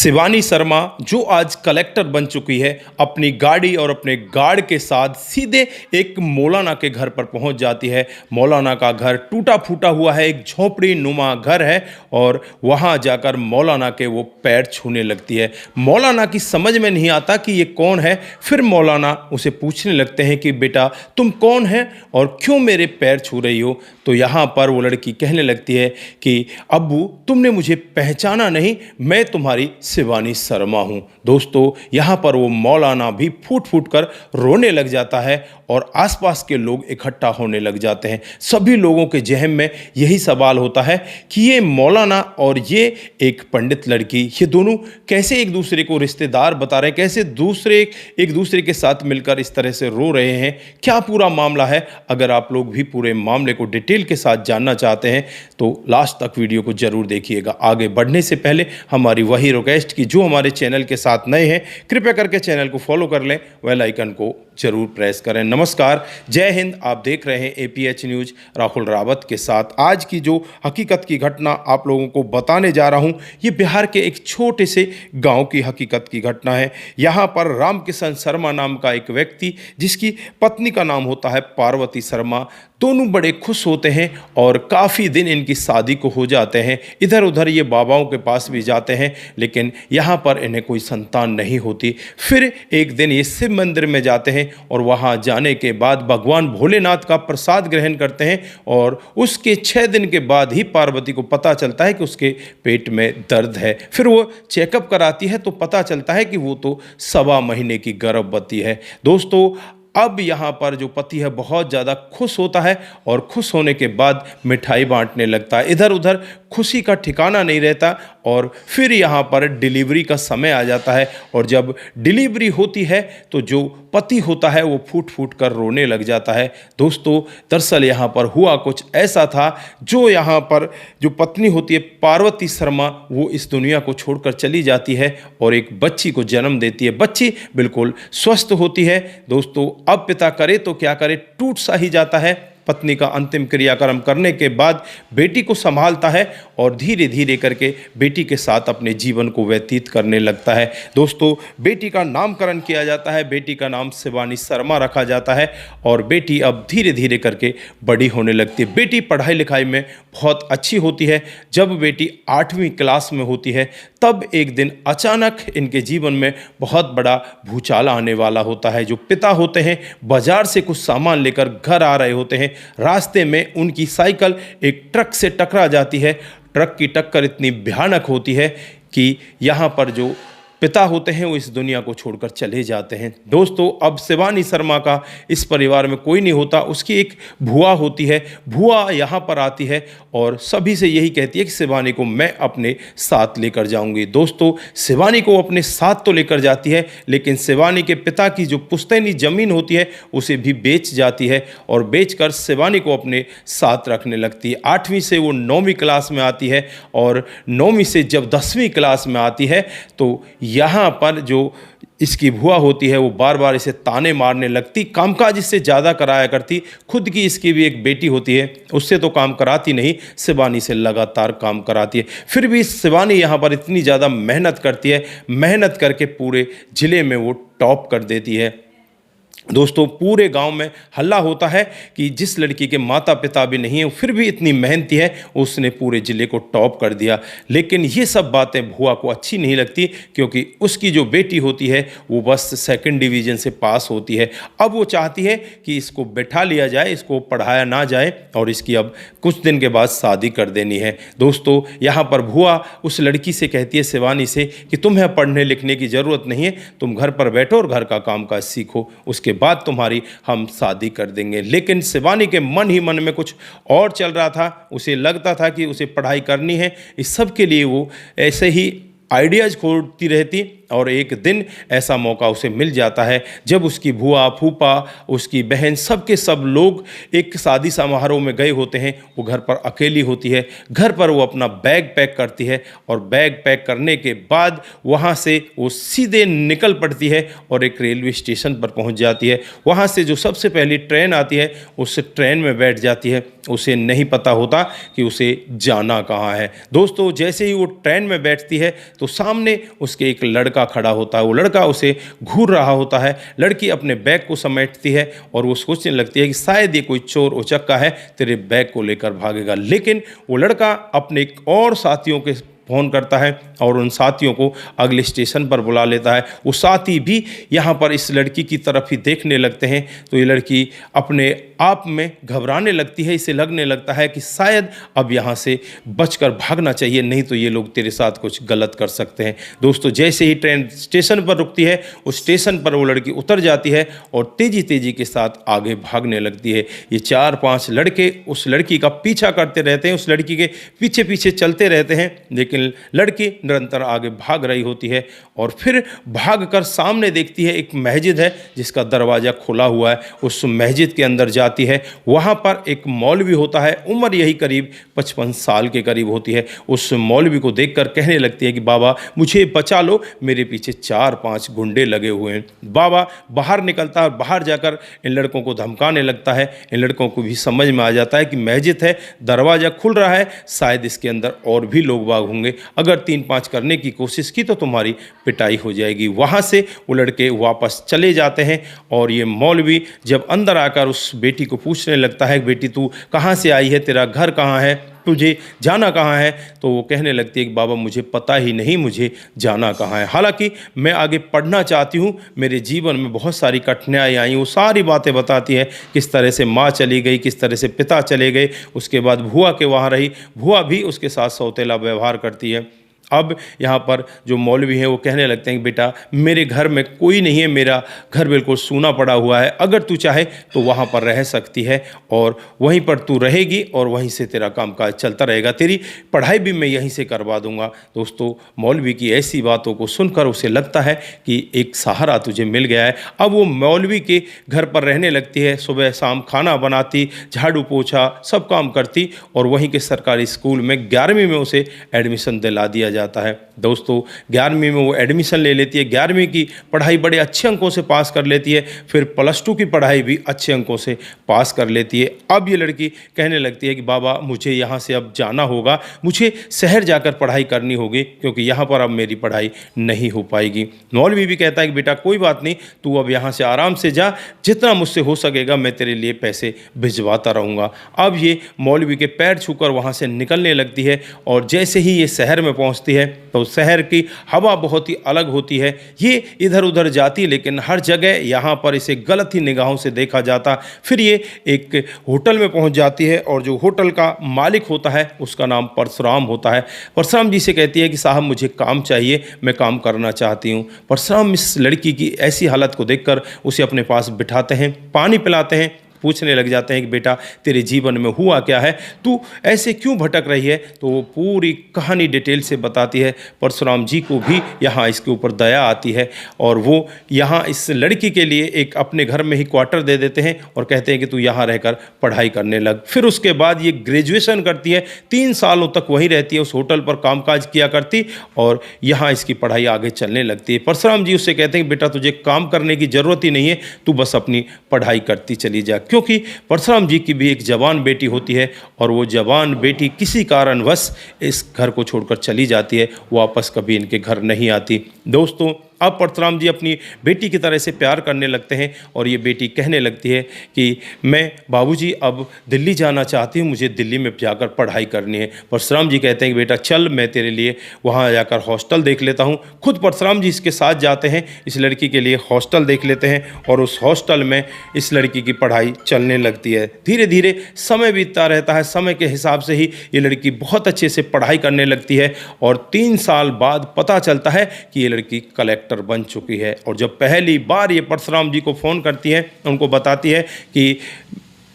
शिवानी शर्मा जो आज कलेक्टर बन चुकी है, अपनी गाड़ी और अपने गार्ड के साथ सीधे एक मौलाना के घर पर पहुंच जाती है। मौलाना का घर टूटा फूटा हुआ है, एक झोपड़ी नुमा घर है और वहां जाकर मौलाना के वो पैर छूने लगती है। मौलाना की समझ में नहीं आता कि ये कौन है। फिर मौलाना उसे पूछने लगते हैं कि बेटा तुम कौन है और क्यों मेरे पैर छू रही हो। तो यहाँ पर वो लड़की कहने लगती है कि अब्बू तुमने मुझे पहचाना नहीं, मैं तुम्हारी शिवानी शर्मा हूँ। दोस्तों यहाँ पर वो मौलाना भी फूट फूट कर रोने लग जाता है और आसपास के लोग इकट्ठा होने लग जाते हैं। सभी लोगों के जहन में यही सवाल होता है कि ये मौलाना और ये एक पंडित लड़की, ये दोनों कैसे एक दूसरे को रिश्तेदार बता रहे हैं, कैसे एक दूसरे के साथ मिलकर इस तरह से रो रहे हैं, क्या पूरा मामला है। अगर आप लोग भी पूरे मामले को डिटेल के साथ जानना चाहते हैं तो लास्ट तक वीडियो को जरूर देखिएगा। आगे बढ़ने से पहले हमारी वही रिक्वेस्ट कि जो हमारे चैनल के साथ नए हैं कृपया करके चैनल को फॉलो कर लें, बेल आइकन को जरूर प्रेस करें। नमस्कार, जय हिंद। आप देख रहे हैं APH न्यूज़ राहुल रावत के साथ। आज की जो हकीकत की घटना आप लोगों को बताने जा रहा हूं, ये बिहार के एक छोटे से गांव की हकीकत की घटना है। यहाँ पर रामकिशन शर्मा नाम का एक व्यक्ति, जिसकी पत्नी का नाम होता है पार्वती शर्मा, दोनों बड़े खुश होते हैं और काफ़ी दिन इनकी शादी को हो जाते हैं। इधर उधर ये बाबाओं के पास भी जाते हैं लेकिन यहाँ पर इन्हें कोई संतान नहीं होती। फिर एक दिन ये शिव मंदिर में जाते हैं और वहाँ जाने के बाद भगवान भोलेनाथ का प्रसाद ग्रहण करते हैं और उसके 6 दिन के बाद ही पार्वती को पता चलता है कि उसके पेट में दर्द है। फिर वो चेकअप कराती है तो पता चलता है कि वो तो 1.25 महीने की गर्भवती है। दोस्तों अब यहाँ पर जो पति है बहुत ज़्यादा खुश होता है और खुश होने के बाद मिठाई बांटने लगता है। इधर उधर खुशी का ठिकाना नहीं रहता और फिर यहाँ पर डिलीवरी का समय आ जाता है और जब डिलीवरी होती है तो जो पति होता है वो फूट फूट कर रोने लग जाता है। दोस्तों दरअसल यहाँ पर हुआ कुछ ऐसा था, जो यहाँ पर जो पत्नी होती है पार्वती शर्मा, वो इस दुनिया को छोड़कर चली जाती है और एक बच्ची को जन्म देती है। बच्ची बिल्कुल स्वस्थ होती है। दोस्तों अब पिता करे तो क्या करे, टूट सा ही जाता है। पत्नी का अंतिम क्रियाक्रम करने के बाद बेटी को संभालता है और धीरे धीरे करके बेटी के साथ अपने जीवन को व्यतीत करने लगता है। दोस्तों बेटी का नामकरण किया जाता है, बेटी का नाम शिवानी शर्मा रखा जाता है और बेटी अब धीरे धीरे करके बड़ी होने लगती है। बेटी पढ़ाई लिखाई में बहुत अच्छी होती है। जब बेटी 8वीं क्लास में होती है तब एक दिन अचानक इनके जीवन में बहुत बड़ा भूचाल आने वाला होता है। जो पिता होते हैं बाजार से कुछ सामान लेकर घर आ रहे होते हैं, रास्ते में उनकी साइकिल एक ट्रक से टकरा जाती है। ट्रक की टक्कर इतनी भयानक होती है कि यहाँ पर जो पिता होते हैं वो इस दुनिया को छोड़कर चले जाते हैं। दोस्तों अब शिवानी शर्मा का इस परिवार में कोई नहीं होता, उसकी एक भुआ होती है। भुआ यहाँ पर आती है और सभी से यही कहती है कि शिवानी को मैं अपने साथ लेकर जाऊंगी। दोस्तों शिवानी को अपने साथ तो लेकर जाती है लेकिन शिवानी के पिता की जो पुश्तैनी ज़मीन होती है उसे भी बेच जाती है और बेचकर शिवानी को अपने साथ रखने लगती है। 8वीं से वो 9वीं क्लास में आती है और 9वीं से जब 10वीं क्लास में आती है तो यहाँ पर जो इसकी भुआ होती है वो बार बार इसे ताने मारने लगती, कामकाज इससे ज़्यादा कराया करती। खुद की इसकी भी एक बेटी होती है, उससे तो काम कराती नहीं, शिवानी से लगातार काम कराती है। फिर भी शिवानी यहाँ पर इतनी ज़्यादा मेहनत करती है, मेहनत करके पूरे ज़िले में वो टॉप कर देती है। दोस्तों पूरे गांव में हल्ला होता है कि जिस लड़की के माता पिता भी नहीं हैं फिर भी इतनी मेहनती है, उसने पूरे ज़िले को टॉप कर दिया। लेकिन ये सब बातें भुआ को अच्छी नहीं लगती क्योंकि उसकी जो बेटी होती है वो बस 2nd डिवीज़न से पास होती है। अब वो चाहती है कि इसको बैठा लिया जाए, इसको पढ़ाया ना जाए और इसकी अब कुछ दिन के बाद शादी कर देनी है। दोस्तों यहाँ पर भुआ उस लड़की से कहती है शिवानी से कि तुम्हें पढ़ने लिखने की ज़रूरत नहीं है, तुम घर पर बैठो और घर का कामकाज सीखो, उसके बाद तुम्हारी हम शादी कर देंगे। लेकिन शिवानी के मन ही मन में कुछ और चल रहा था। उसे लगता था कि उसे पढ़ाई करनी है। इस सब के लिए वो ऐसे ही आइडियाज़ खोजती रहती और एक दिन ऐसा मौका उसे मिल जाता है जब उसकी बुआ, फूफा, उसकी बहन, सब के सब लोग एक शादी समारोह में गए होते हैं। वो घर पर अकेली होती है। घर पर वो अपना बैग पैक करती है और बैग पैक करने के बाद वहाँ से वो सीधे निकल पड़ती है और एक रेलवे स्टेशन पर पहुँच जाती है। वहाँ से जो सबसे पहली ट्रेन आती है उस ट्रेन में बैठ जाती है। उसे नहीं पता होता कि उसे जाना कहाँ है। दोस्तों जैसे ही वो ट्रेन में बैठती है तो तो सामने उसके एक लड़का खड़ा होता है। वो लड़का उसे घूर रहा होता है। लड़की अपने बैग को समेटती है और वो सोचने लगती है कि शायद ये कोई चोर उचक्का है, तेरे बैग को लेकर भागेगा। लेकिन वो लड़का अपने एक और साथियों के फ़ोन करता है और उन साथियों को अगले स्टेशन पर बुला लेता है। वो साथी भी यहाँ पर इस लड़की की तरफ ही देखने लगते हैं। तो ये लड़की अपने आप में घबराने लगती है। इसे लगने लगता है कि शायद अब यहाँ से बचकर भागना चाहिए, नहीं तो ये लोग तेरे साथ कुछ गलत कर सकते हैं। दोस्तों, जैसे ही ट्रेन स्टेशन पर रुकती है, उस स्टेशन पर वो लड़की उतर जाती है और तेज़ी तेज़ी के साथ आगे भागने लगती है। ये 4-5 लड़के उस लड़की का पीछा करते रहते हैं, उस लड़की के पीछे पीछे चलते रहते हैं, लेकिन लड़की निरंतर आगे भाग रही होती है। और फिर भागकर सामने देखती है एक मस्जिद है जिसका दरवाज़ा खुला हुआ है। उस मस्जिद के अंदर जाती है। वहाँ पर एक मौलवी होता है, उम्र यही करीब 55 साल के करीब होती है। उस मौलवी को देखकर कहने लगती है कि बाबा मुझे बचा लो, मेरे पीछे 4-5 गुंडे लगे हुए हैं। बाबा बाहर निकलता है और बाहर जाकर इन लड़कों को धमकाने लगता है। इन लड़कों को भी समझ में आ जाता है कि मस्जिद है, दरवाज़ा खुल रहा है, शायद इसके अंदर और भी लोग बाग होंगे, अगर 3-5 करने की कोशिश की तो तुम्हारी पिटाई हो जाएगी। वहाँ से वो लड़के वापस चले जाते हैं और ये मौलवी जब अंदर आकर उस बेटी को पूछने लगता है, बेटी तू कहाँ से आई है, तेरा घर कहाँ है, तुझे जाना कहाँ है, तो वो कहने लगती है कि बाबा मुझे पता ही नहीं मुझे जाना कहाँ है। हालांकि मैं आगे पढ़ना चाहती हूँ, मेरे जीवन में बहुत सारी कठिनाई आई। वो सारी बातें बताती है, किस तरह से माँ चली गई, किस तरह से पिता चले गए, उसके बाद भुआ के वहाँ रही, भुआ भी उसके साथ सौतेला व्यवहार करती है। अब यहाँ पर जो मौलवी हैं वो कहने लगते हैं कि बेटा मेरे घर में कोई नहीं है, मेरा घर बिल्कुल सूना पड़ा हुआ है, अगर तू चाहे तो वहाँ पर रह सकती है और वहीं पर तू रहेगी और वहीं से तेरा कामकाज चलता रहेगा, तेरी पढ़ाई भी मैं यहीं से करवा दूंगा। दोस्तों, मौलवी की ऐसी बातों को सुनकर उसे लगता है कि एक सहारा तुझे मिल गया है। अब वो मौलवी के घर पर रहने लगती है, सुबह शाम खाना बनाती, झाड़ू पोछा सब काम करती और वहीं के सरकारी स्कूल में 11वीं में उसे एडमिशन दिला दिया जाता है। दोस्तों, 11वीं में वो एडमिशन ले लेती है, 11वीं की पढ़ाई बड़े अच्छे अंकों से पास कर लेती है, फिर +2 की पढ़ाई भी अच्छे अंकों से पास कर लेती है। अब ये लड़की कहने लगती है कि बाबा मुझे यहाँ से अब जाना होगा, मुझे शहर जाकर पढ़ाई करनी होगी क्योंकि यहाँ पर अब मेरी पढ़ाई नहीं हो पाएगी। मौलवी भी कहता है कि बेटा कोई बात नहीं, तू अब यहाँ से आराम से जा, जितना मुझसे हो सकेगा मैं तेरे लिए पैसे भिजवाता रहूँगा। अब ये मौलवी के पैर छूकर वहाँ से निकलने लगती है और जैसे ही ये शहर में पहुँचती है तो शहर की हवा बहुत ही अलग होती है। ये इधर उधर जाती लेकिन हर जगह यहाँ पर इसे गलत ही निगाहों से देखा जाता। फिर ये एक होटल में पहुँच जाती है और जो होटल का मालिक होता है उसका नाम परशुराम होता है। परशुराम जी से कहती है कि साहब मुझे काम चाहिए, मैं काम करना चाहती हूँ। परशुराम इस लड़की की ऐसी हालत को देखकर उसे अपने पास बिठाते हैं, पानी पिलाते हैं, पूछने लग जाते हैं कि बेटा तेरे जीवन में हुआ क्या है, तू ऐसे क्यों भटक रही है। तो वो पूरी कहानी डिटेल से बताती है। परशुराम जी को भी यहाँ इसके ऊपर दया आती है और वो यहाँ इस लड़की के लिए एक अपने घर में ही क्वार्टर दे देते हैं और कहते हैं कि तू यहाँ रहकर पढ़ाई करने लग। फिर उसके बाद ये ग्रेजुएशन करती है, 3 सालों तक वहीं रहती है, उस होटल पर कामकाज किया करती और यहाँ इसकी पढ़ाई आगे चलने लगती है। परशुराम जी उससे कहते हैं कि बेटा तुझे काम करने की ज़रूरत ही नहीं है, तू बस अपनी पढ़ाई करती चली जा। क्योंकि परशुराम जी की भी एक जवान बेटी होती है और वो जवान बेटी किसी कारणवश इस घर को छोड़कर चली जाती है, वापस कभी इनके घर नहीं आती। दोस्तों, अब परशुराम जी अपनी बेटी की तरह से प्यार करने लगते हैं और ये बेटी कहने लगती है कि मैं बाबूजी अब दिल्ली जाना चाहती हूँ, मुझे दिल्ली में जाकर पढ़ाई करनी है। परशुराम जी कहते हैं कि बेटा चल, मैं तेरे लिए वहाँ जाकर हॉस्टल देख लेता हूँ। खुद परशुराम जी इसके साथ जाते हैं, इस लड़की के लिए हॉस्टल देख लेते हैं और उस हॉस्टल में इस लड़की की पढ़ाई चलने लगती है। धीरे धीरे समय बीतता रहता है, समय के हिसाब से ही ये लड़की बहुत अच्छे से पढ़ाई करने लगती है और 3 साल बाद पता चलता है कि ये लड़की कलेक्टर बन चुकी है। और जब पहली बार ये परशुराम जी को फ़ोन करती है, उनको बताती है कि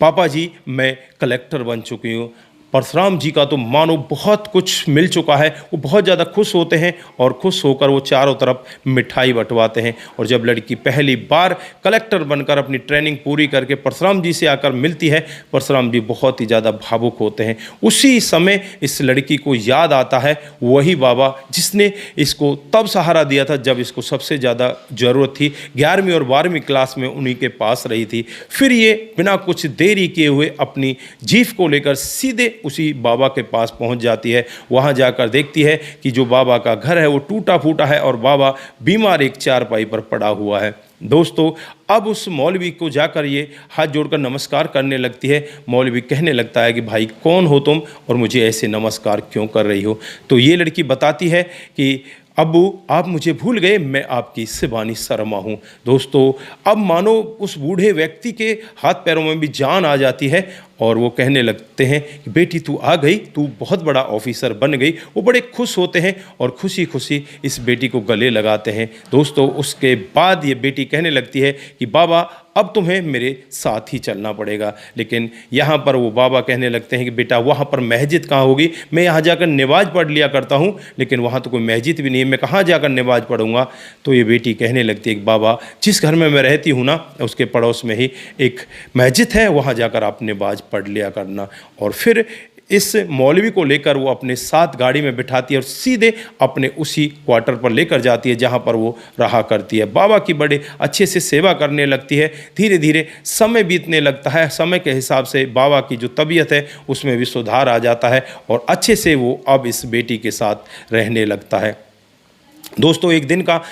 पापा जी मैं कलेक्टर बन चुकी हूँ। परशुराम जी का तो मानो बहुत कुछ मिल चुका है, वो बहुत ज़्यादा खुश होते हैं और खुश होकर वो चारों तरफ मिठाई बंटवाते हैं। और जब लड़की पहली बार कलेक्टर बनकर अपनी ट्रेनिंग पूरी करके परशुराम जी से आकर मिलती है, परशुराम जी बहुत ही ज़्यादा भावुक होते हैं। उसी समय इस लड़की को याद आता है वही बाबा जिसने इसको तब सहारा दिया था जब इसको सबसे ज़्यादा ज़रूरत थी, 11वीं और 12वीं क्लास में उन्हीं के पास रही थी। फिर ये बिना कुछ देरी किए हुए अपनी जीप को लेकर सीधे उसी बाबा के पास पहुंच जाती है। वहां जाकर देखती है कि जो बाबा का घर है वो टूटा फूटा है और बाबा बीमार एक चारपाई पर पड़ा हुआ है। दोस्तों, अब उस मौलवी को जाकर ये हाथ जोड़कर नमस्कार करने लगती है। मौलवी कहने लगता है कि भाई कौन हो तुम और मुझे ऐसे नमस्कार क्यों कर रही हो। तो ये लड़की बताती है कि अब्बू आप मुझे भूल गए, मैं आपकी शिवानी शर्मा हूँ। दोस्तों, अब मानो उस बूढ़े व्यक्ति के हाथ पैरों में भी जान आ जाती है और वो कहने लगते हैं कि बेटी तू आ गई, तू बहुत बड़ा ऑफिसर बन गई। वो बड़े खुश होते हैं और खुशी खुशी इस बेटी को गले लगाते हैं। दोस्तों, उसके बाद ये बेटी कहने लगती है कि बाबा अब तुम्हें मेरे साथ ही चलना पड़ेगा। लेकिन यहाँ पर वो बाबा कहने लगते हैं कि बेटा वहाँ पर मस्जिद कहाँ होगी, मैं यहाँ जाकर नमाज पढ़ लिया करता हूँ, लेकिन वहाँ तो कोई मस्जिद भी नहीं है, मैं कहाँ जाकर नमाज पढ़ूंगा। तो ये बेटी कहने लगती है कि बाबा जिस घर में मैं रहती हूँ ना, उसके पड़ोस में ही एक मस्जिद है, वहाँ जाकर आप नमाज पढ़ लिया करना। और फिर इस मौलवी को लेकर वो अपने साथ गाड़ी में बिठाती है और सीधे अपने उसी क्वार्टर पर लेकर जाती है जहाँ पर वो रहा करती है। बाबा की बड़े अच्छे से सेवा करने लगती है। धीरे धीरे समय बीतने लगता है। समय के हिसाब से बाबा की जो तबीयत है उसमें भी सुधार आ जाता है और अच्छे से वो अब इस बेटी के साथ रहने लगता है। दोस्तों, एक दिन का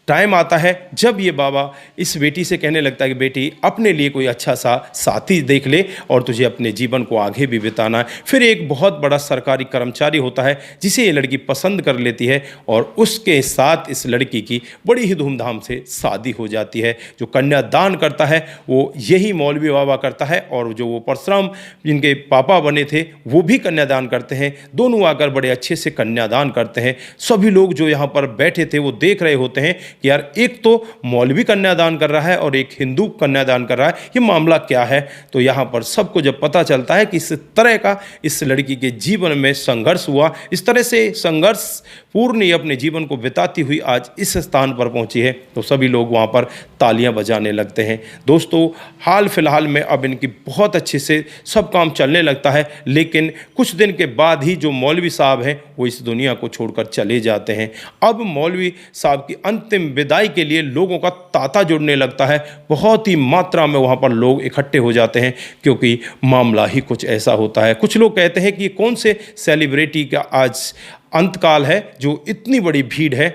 टाइम आता है जब ये बाबा इस बेटी से कहने लगता है कि बेटी अपने लिए कोई अच्छा सा साथी देख ले और तुझे अपने जीवन को आगे भी बिताना है। फिर एक बहुत बड़ा सरकारी कर्मचारी होता है जिसे ये लड़की पसंद कर लेती है और उसके साथ इस लड़की की बड़ी ही धूमधाम से शादी हो जाती है। जो कन्यादान करता है वो यही मौलवी बाबा करता है और जो वो परशुराम जिनके पापा बने थे वो भी कन्यादान करते हैं। दोनों आकर बड़े अच्छे से कन्यादान करते हैं। सभी लोग जो यहाँ पर बैठे थे वो देख रहे होते हैं कि यार एक तो मौलवी कन्यादान कर रहा है और एक हिंदू कन्यादान कर रहा है, ये मामला क्या है। तो यहाँ पर सबको जब पता चलता है कि इस तरह का इस लड़की के जीवन में संघर्ष हुआ, इस तरह से संघर्ष पूर्ण अपने जीवन को बिताती हुई आज इस स्थान पर पहुंची है, तो सभी लोग वहाँ पर तालियां बजाने लगते हैं। दोस्तों, हाल फिलहाल में अब इनकी बहुत अच्छे से सब काम चलने लगता है, लेकिन कुछ दिन के बाद ही जो मौलवी साहब हैं वो इस दुनिया को छोड़कर चले जाते हैं। अब मौलवी साहब की अंतिम विदाई के लिए लोगों का तांता जुड़ने लगता है। बहुत ही मात्रा में वहाँ पर लोग इकट्ठे हो जाते हैं क्योंकि मामला ही कुछ ऐसा होता है। कुछ लोग कहते हैं कि कौन से सेलिब्रिटी का आज अंतकाल है जो इतनी बड़ी भीड़ है।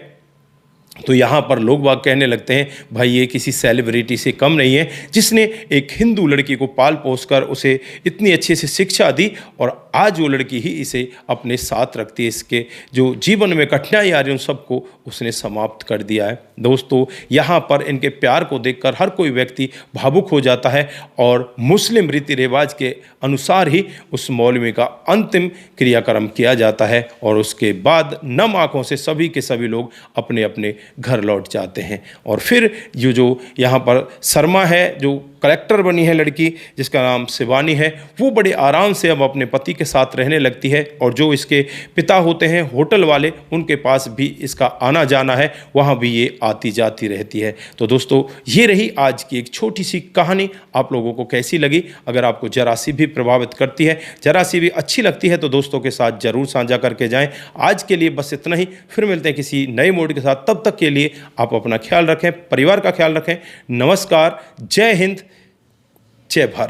तो यहाँ पर लोग बाग कहने लगते हैं भाई ये किसी सेलिब्रिटी से कम नहीं है जिसने एक हिंदू लड़की को पाल पोस कर उसे इतनी अच्छे से शिक्षा दी और आज वो लड़की ही इसे अपने साथ रखती है। इसके जो जीवन में कठिनाई आ रही उन सबको उसने समाप्त कर दिया है। दोस्तों, यहाँ पर इनके प्यार को देखकर हर कोई व्यक्ति भावुक हो जाता है और मुस्लिम रीति रिवाज के अनुसार ही उस मौलवी का अंतिम क्रियाक्रम किया जाता है और उसके बाद नम आँखों से सभी के सभी लोग अपने अपने घर लौट जाते हैं। और फिर ये जो यहाँ पर शर्मा है, जो कलेक्टर बनी है लड़की जिसका नाम शिवानी है, वो बड़े आराम से अब अपने पति के साथ रहने लगती है और जो इसके पिता होते हैं होटल वाले, उनके पास भी इसका आना जाना है, वहाँ भी ये आती जाती रहती है। तो दोस्तों, ये रही आज की एक छोटी सी कहानी। आप लोगों को कैसी लगी? अगर आपको जरा सी भी प्रभावित करती है, जरा सी भी अच्छी लगती है तो दोस्तों के साथ ज़रूर साझा करके जाएं। आज के लिए बस इतना ही, फिर मिलते हैं किसी नए मोड के साथ। तब तक के लिए आप अपना ख्याल रखें, परिवार का ख्याल रखें। नमस्कार, जय हिंद, जय भारत।